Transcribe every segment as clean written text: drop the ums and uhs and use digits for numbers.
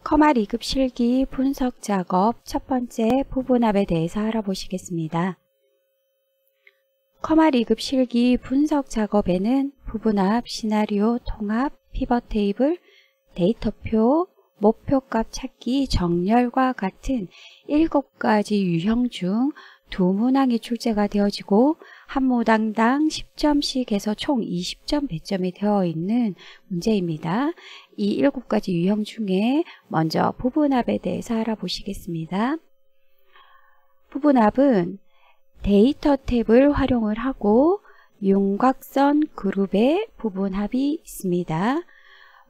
커마 2급 실기 분석 작업 첫 번째 부분합에 대해서 알아보시겠습니다. 커마 2급 실기 분석 작업에는 부분합, 시나리오, 통합, 피벗 테이블, 데이터표, 목표값 찾기, 정렬과 같은 7가지 유형 중 2문항이 출제가 되어지고 한 문항당 10점씩 해서 총 20점 배점이 되어 있는 문제입니다. 이 7가지 유형 중에 먼저 부분합에 대해서 알아보시겠습니다. 부분합은 데이터 탭을 활용을 하고 윤곽선 그룹의 부분합이 있습니다.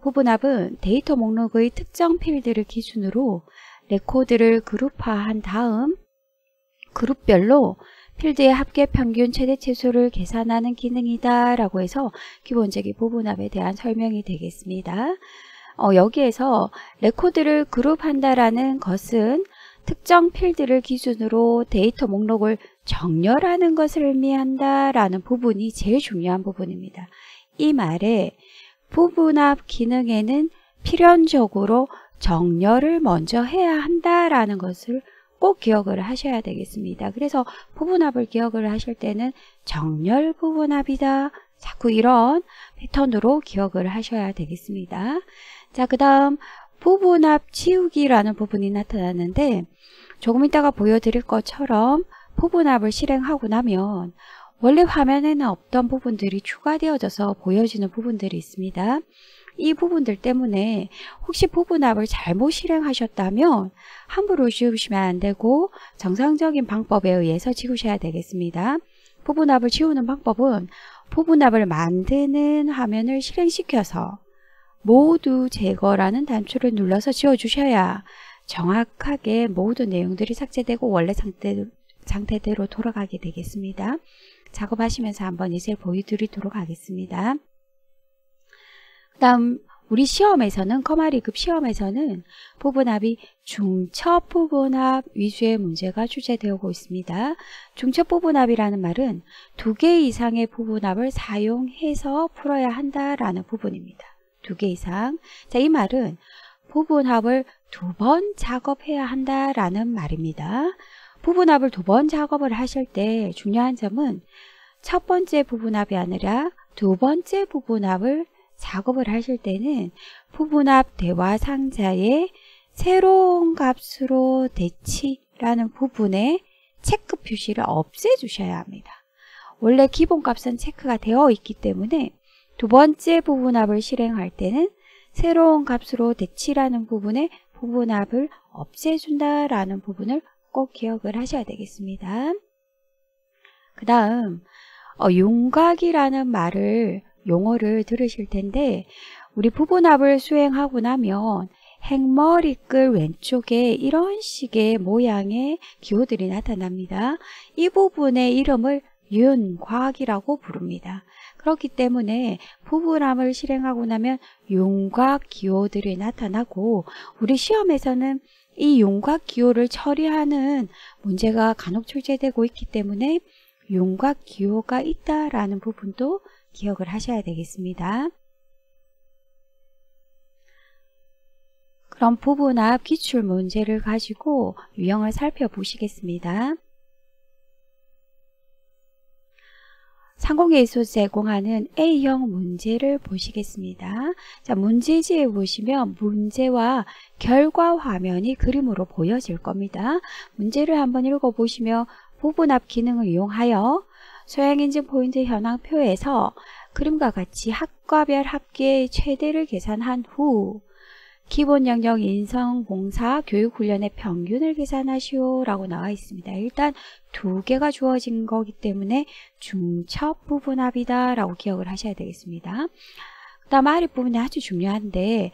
부분합은 데이터 목록의 특정 필드를 기준으로 레코드를 그룹화한 다음 그룹별로 필드의 합계 평균 최대 최소를 계산하는 기능이다 라고 해서 기본적인 부분합에 대한 설명이 되겠습니다. 여기에서 레코드를 그룹한다라는 것은 특정 필드를 기준으로 데이터 목록을 정렬하는 것을 의미한다 라는 부분이 제일 중요한 부분입니다. 이 말에 부분합 기능에는 필연적으로 정렬을 먼저 해야 한다라는 것을 꼭 기억을 하셔야 되겠습니다. 그래서 부분합을 기억을 하실 때는 정렬 부분합이다. 자꾸 이런 패턴으로 기억을 하셔야 되겠습니다. 자, 그 다음 부분합 지우기라는 부분이 나타나는데 조금 이따가 보여드릴 것처럼 부분합을 실행하고 나면 원래 화면에는 없던 부분들이 추가되어져서 보여지는 부분들이 있습니다. 이 부분들 때문에 혹시 부분합을 잘못 실행하셨다면 함부로 지우시면 안 되고 정상적인 방법에 의해서 지우셔야 되겠습니다. 부분합을 지우는 방법은 부분합을 만드는 화면을 실행시켜서 모두 제거라는 단추를 눌러서 지워주셔야 정확하게 모든 내용들이 삭제되고 원래 상태대로 돌아가게 되겠습니다. 작업하시면서 한번 이제 보여드리도록 하겠습니다. 그 다음 우리 시험에서는 커마 2급 시험에서는 부분합이 중첩 부분합 위주의 문제가 출제되고 있습니다. 중첩 부분합이라는 말은 2개 이상의 부분합을 사용해서 풀어야 한다라는 부분입니다. 2개 이상. 자, 이 말은 부분합을 2번 작업해야 한다라는 말입니다. 부분합을 2번 작업을 하실 때 중요한 점은 첫 번째 부분합이 아니라 2번째 부분합을 작업을 하실 때는 부분합 대화 상자에 새로운 값으로 대치라는 부분에 체크 표시를 없애 주셔야 합니다. 원래 기본 값은 체크가 되어 있기 때문에 2번째 부분합을 실행할 때는 새로운 값으로 대치라는 부분에 부분합을 없애준다라는 부분을 꼭 기억을 하셔야 되겠습니다. 그 다음 윤곽이라는 용어를 들으실 텐데 우리 부분합을 수행하고 나면 행머리끌 왼쪽에 이런 식의 모양의 기호들이 나타납니다. 이 부분의 이름을 윤곽이라고 부릅니다. 그렇기 때문에 부분합을 실행하고 나면 윤곽 기호들이 나타나고 우리 시험에서는 이 윤곽 기호를 처리하는 문제가 간혹 출제되고 있기 때문에 윤곽 기호가 있다라는 부분도 기억을 하셔야 되겠습니다. 그럼 부분합 기출 문제를 가지고 유형을 살펴보시겠습니다. 상공예수 제공하는 A형 문제를 보시겠습니다. 자, 문제지에 보시면 문제와 결과 화면이 그림으로 보여질 겁니다. 문제를 한번 읽어보시면 부분합 기능을 이용하여 소양인증 포인트 현황표에서 그림과 같이 학과별 합계의 최대를 계산한 후 기본 영역 인성 봉사 교육훈련의 평균을 계산하시오 라고 나와 있습니다. 일단 2개가 주어진 거기 때문에 중첩 부분합이다 라고 기억을 하셔야 되겠습니다. 그 다음 아랫부분이 아주 중요한데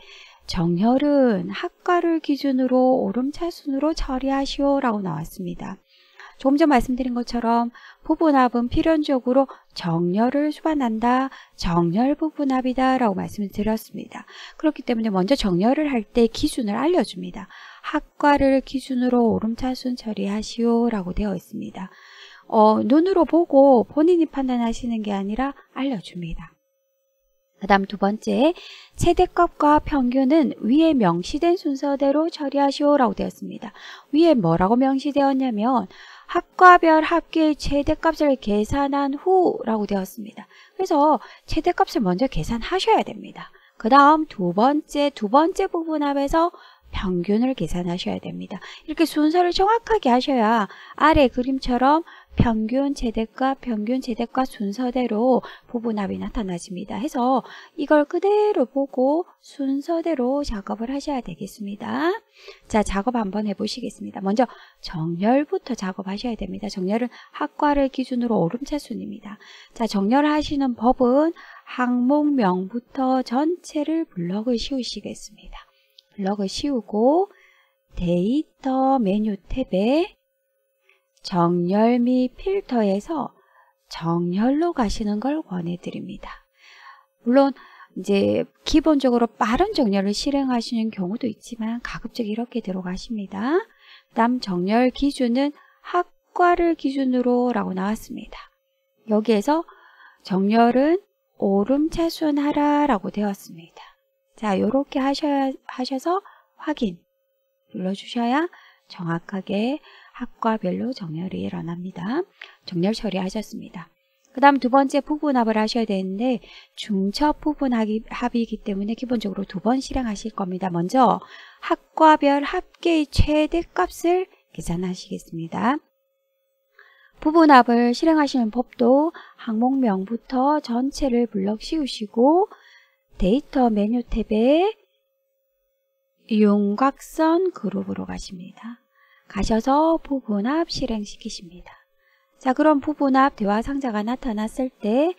정렬은 학과를 기준으로 오름차순으로 처리하시오 라고 나왔습니다. 조금 전 말씀드린 것처럼 부분합은 필연적으로 정렬을 수반한다. 정렬 부분합이다 라고 말씀을 드렸습니다. 그렇기 때문에 먼저 정렬을 할 때 기준을 알려줍니다. 학과를 기준으로 오름차순 처리하시오 라고 되어 있습니다. 눈으로 보고 본인이 판단하시는 게 아니라 알려줍니다. 그 그 다음 두 번째, 최대값과 평균은 위에 명시된 순서대로 처리하시오라고 되었습니다. 위에 뭐라고 명시되었냐면 합과별 합계의 최대값을 계산한 후라고 되었습니다. 그래서 최대값을 먼저 계산하셔야 됩니다. 그 다음 두 번째 부분합에서 평균을 계산하셔야 됩니다. 이렇게 순서를 정확하게 하셔야 아래 그림처럼 평균, 최대값 순서대로 부분합이 나타나집니다. 해서 이걸 그대로 보고 순서대로 작업을 하셔야 되겠습니다. 자, 작업 한번 해보시겠습니다. 먼저 정렬부터 작업하셔야 됩니다. 정렬은 합과를 기준으로 오름차순입니다. 자, 정렬하시는 법은 항목명부터 전체를 블럭을 씌우시겠습니다. 블럭을 씌우고 데이터 메뉴 탭에 정렬 및 필터에서 정렬로 가시는 걸 권해드립니다. 물론 이제 기본적으로 빠른 정렬을 실행하시는 경우도 있지만 가급적 이렇게 들어가십니다. 그 다음 정렬 기준은 합과를 기준으로 라고 나왔습니다. 여기에서 정렬은 오름차순 하라 라고 되었습니다. 자, 이렇게 하셔서 확인 눌러주셔야 정확하게 합과별로 정렬이 일어납니다. 정렬 처리하셨습니다. 그 다음 두 번째 부분합을 하셔야 되는데 중첩 부분합이기 때문에 기본적으로 두 번 실행하실 겁니다. 먼저 합과별 합계의 최대값을 계산하시겠습니다. 부분합을 실행하시는 법도 항목명부터 전체를 블럭 씌우시고 데이터 메뉴 탭에 윤곽선 그룹으로 가십니다. 가셔서 부분합 실행시키십니다. 자, 그럼 부분합 대화 상자가 나타났을 때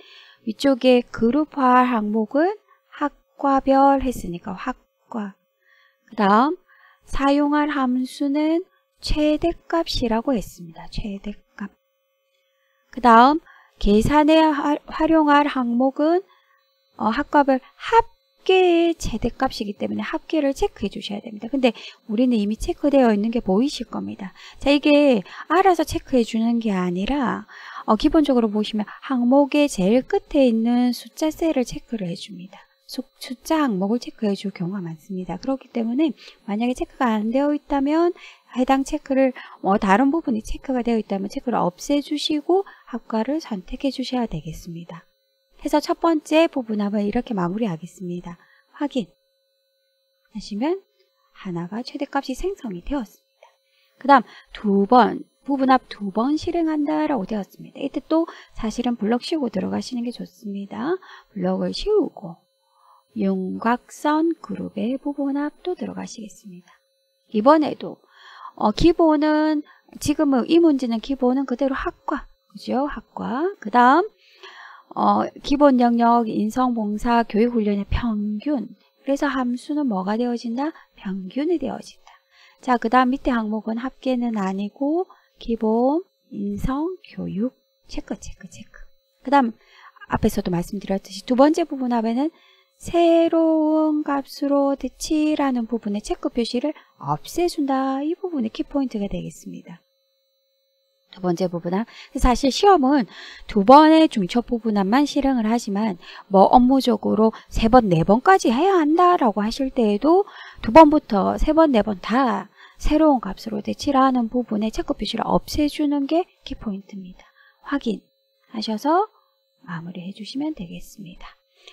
위쪽에 그룹화 항목은 합과별 했으니까 합과. 그 다음 사용할 함수는 최대값이라고 했습니다. 최대값. 그 다음 계산에 활용할 항목은 합과별 합계의 최대값이기 때문에 합계를 체크해 주셔야 됩니다. 근데 우리는 이미 체크되어 있는 게 보이실 겁니다. 자, 이게 알아서 체크해 주는 게 아니라 기본적으로 보시면 항목의 제일 끝에 있는 숫자 셀을 체크를 해줍니다. 숫자 항목을 체크해 줄 경우가 많습니다. 그렇기 때문에 만약에 체크가 안 되어 있다면 해당 체크를 다른 부분이 체크가 되어 있다면 체크를 없애주시고 합과를 선택해 주셔야 되겠습니다. 해서 첫 번째 부분합을 이렇게 마무리하겠습니다. 확인 하시면 하나가 최대값이 생성이 되었습니다. 그 다음 부분합 두 번 실행한다 라고 되었습니다. 이때 또 사실은 블럭 씌우고 들어가시는 게 좋습니다. 블럭을 씌우고 윤곽선 그룹의 부분합 또 들어가시겠습니다. 이번에도 기본은 지금은 이 문제는 기본은 그대로 합과 그죠? 합과. 그 다음 기본 영역, 인성, 봉사, 교육 훈련의 평균. 그래서 함수는 뭐가 되어진다? 평균이 되어진다. 자, 그 다음 밑에 항목은 합계는 아니고 기본, 인성, 교육, 체크. 그 다음 앞에서도 말씀드렸듯이 두 번째 부분합에는 새로운 값으로 대치라는 부분의 체크 표시를 없애준다. 이 부분이 키포인트가 되겠습니다. 두 번째 부분합. 사실 시험은 두 번의 중첩 부분합만 실행을 하지만 업무적으로 3번, 4번까지 해야 한다라고 하실 때에도 2번부터 3번, 4번 다 새로운 값으로 대치라는 부분에 체크 표시를 없애주는 게 키포인트입니다. 확인하셔서 마무리해 주시면 되겠습니다.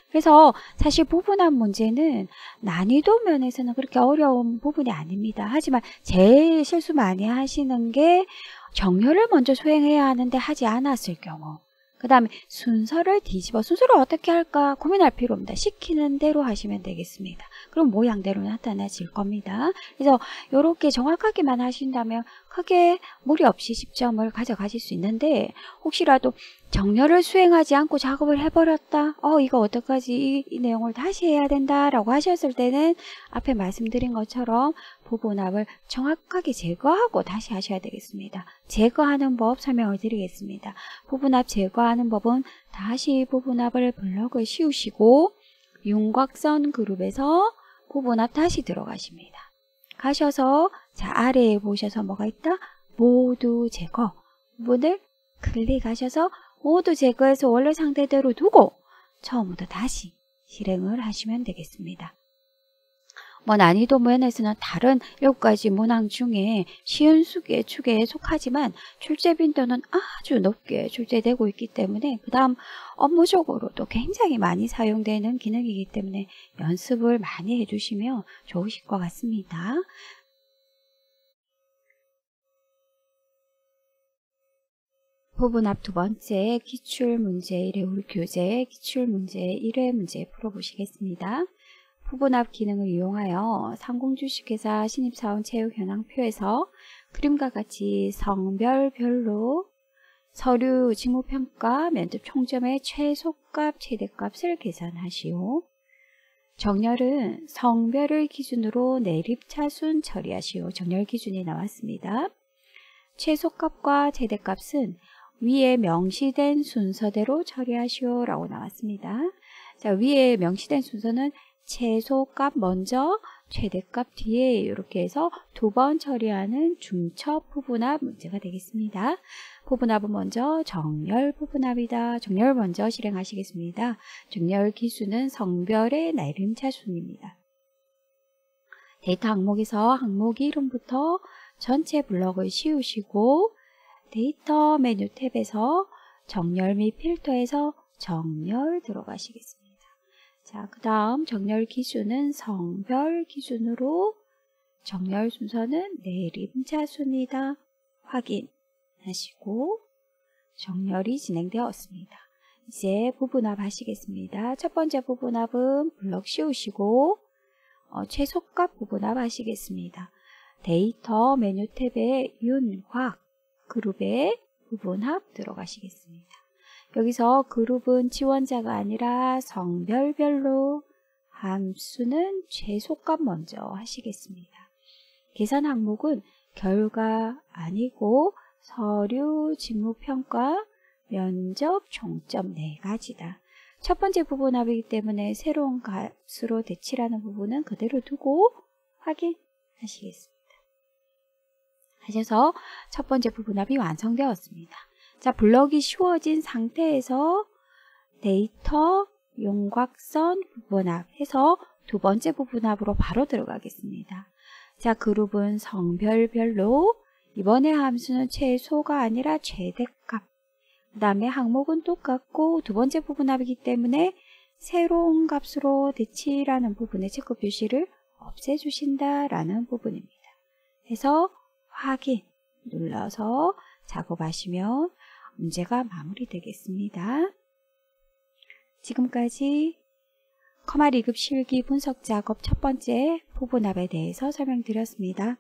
그래서 사실 부분합 문제는 난이도 면에서는 그렇게 어려운 부분이 아닙니다. 하지만 제일 실수 많이 하시는 게 정렬을 먼저 수행해야 하는데 하지 않았을 경우, 그 다음에 순서를 순서를 어떻게 할까 고민할 필요 없습니다. 시키는 대로 하시면 되겠습니다. 그럼 모양대로 나타나질 겁니다. 그래서 이렇게 정확하게만 하신다면 크게 무리 없이 10점을 가져가실 수 있는데, 혹시라도 정렬을 수행하지 않고 작업을 해버렸다. 이거 어떡하지? 이 내용을 다시 해야 된다 라고 하셨을 때는 앞에 말씀드린 것처럼 부분합을 정확하게 제거하고 다시 하셔야 되겠습니다. 제거하는 법 설명을 드리겠습니다. 부분합 제거하는 법은 다시 부분합을 블럭을 씌우시고 윤곽선 그룹에서 부분합 다시 들어가십니다. 가셔서 자, 아래에 보셔서 뭐가 있다? 모두 제거 부분을 클릭하셔서 모두 제거해서 원래 상태대로 두고 처음부터 다시 실행을 하시면 되겠습니다. 난이도 면에서는 다른 7가지 문항 중에 쉬운 축에 속하지만 출제 빈도는 아주 높게 출제되고 있기 때문에 그 다음 업무적으로도 굉장히 많이 사용되는 기능이기 때문에 연습을 많이 해주시면 좋으실 것 같습니다. 부분 앞 두 번째 기출문제 1회 우리 교재 기출문제 1회 문제 풀어보시겠습니다. 부분 앞 기능을 이용하여 상공주식회사 신입사원 채용 현황표에서 그림과 같이 성별별로 서류 직무평가 면접 총점의 최소값 최대값을 계산하시오. 정렬은 성별을 기준으로 내립차순 처리하시오. 정렬 기준이 나왔습니다. 최소값과 최대값은 위에 명시된 순서대로 처리하시오 라고 나왔습니다. 자, 위에 명시된 순서는 최소값 먼저 최대값 뒤에 이렇게 해서 2번 처리하는 중첩 부분합 문제가 되겠습니다. 부분합은 먼저 정렬 부분합이다. 정렬 먼저 실행하시겠습니다. 정렬 기수는 성별의 내림차순입니다. 데이터 항목에서 항목 이름부터 전체 블럭을 씌우시고 데이터 메뉴 탭에서 정렬 및 필터에서 정렬 들어가시겠습니다. 자, 그 다음 정렬 기준은 성별 기준으로 정렬 순서는 내림차순이다. 확인하시고 정렬이 진행되었습니다. 이제 부분합 하시겠습니다. 첫 번째 부분합은 블럭 씌우시고 최소값 부분합 하시겠습니다. 데이터 메뉴 탭에 윤곽 그룹에 부분합 들어가시겠습니다. 여기서 그룹은 지원자가 아니라 성별별로 함수는 최소값 먼저 하시겠습니다. 계산 항목은 결과 아니고 서류 직무평가 면접 총점 4가지다. 첫 번째 부분합이기 때문에 새로운 값으로 대치라는 부분은 그대로 두고 확인하시겠습니다. 하셔서 첫 번째 부분합이 완성되었습니다. 자, 블럭이 씌워진 상태에서 데이터 윤곽선 부분합 해서 두 번째 부분합으로 바로 들어가겠습니다. 자, 그룹은 성별별로 이번에 함수는 최소가 아니라 최대값. 그 다음에 항목은 똑같고 두 번째 부분합이기 때문에 새로운 값으로 대치라는 부분의 체크 표시를 없애주신다라는 부분입니다. 해서 확인 눌러서 작업하시면 문제가 마무리되겠습니다. 지금까지 커마 2급 실기 분석 작업 첫 번째 부분합에 대해서 설명드렸습니다.